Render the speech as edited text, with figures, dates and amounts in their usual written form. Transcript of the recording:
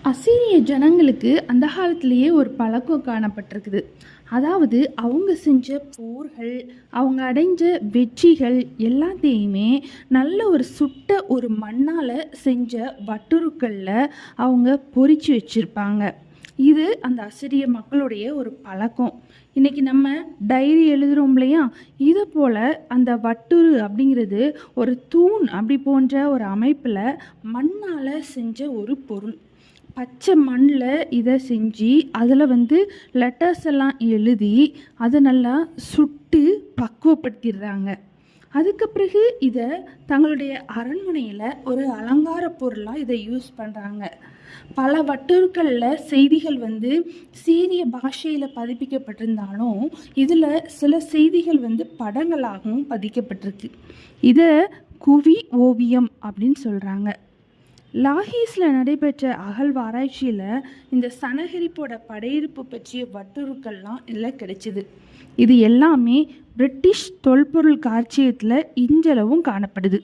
அசீரிய ஜனங்களுக்கு அந்த காலத்திலேயே ஒரு பழக்கம் காணப்பட்டிருக்குது. அதாவது அவங்க செஞ்ச போர்கள், அவங்க அடைஞ்ச வெற்றிகள் எல்லாத்தையுமே நல்ல ஒரு சுட்ட ஒரு மண்ணால் செஞ்ச வட்டுருக்களில் அவங்க பொறிச்சு வச்சுருப்பாங்க. இது அந்த அசிரிய மக்களுடைய ஒரு பழக்கம். இன்றைக்கி நம்ம டைரி எழுதுகிறோம் இல்லையா, இதை போல் அந்த வட்டுரு அப்படிங்கிறது ஒரு தூண் அப்படி போன்ற ஒரு அமைப்பில் மண்ணால் செஞ்ச ஒரு பொருள். பச்சை மண்ணில் இதை செஞ்சு அதில் லெட்டர்ஸ் எல்லாம் எழுதி அதை நல்லா சுட்டு பக்குவப்படுத்திடுறாங்க. அதுக்கு பிறகு இதை தங்களுடைய அரண்மனையில் ஒரு அலங்கார பொருளாக இதை யூஸ் பண்ணுறாங்க. பல வட்டுக்களில் செய்திகள் சீரிய பாஷையில் பதிப்பிக்கப்பட்டிருந்தாலும் இதில் சில செய்திகள் படங்களாகவும் பதிக்கப்பட்டிருக்கு. இதை குவி ஓவியம் அப்படின்னு சொல்கிறாங்க. லாஹீஸில் நடைபெற்ற அகழ்வாராய்ச்சியில் இந்த சனகரிப்போட படையெடுப்பு பற்றிய வட்டுருக்கள்லாம் இதில் கிடைச்சிது. இது எல்லாமே பிரிட்டிஷ் தொல்பொருள் காட்சியத்தில் இன்றளவும் காணப்படுது.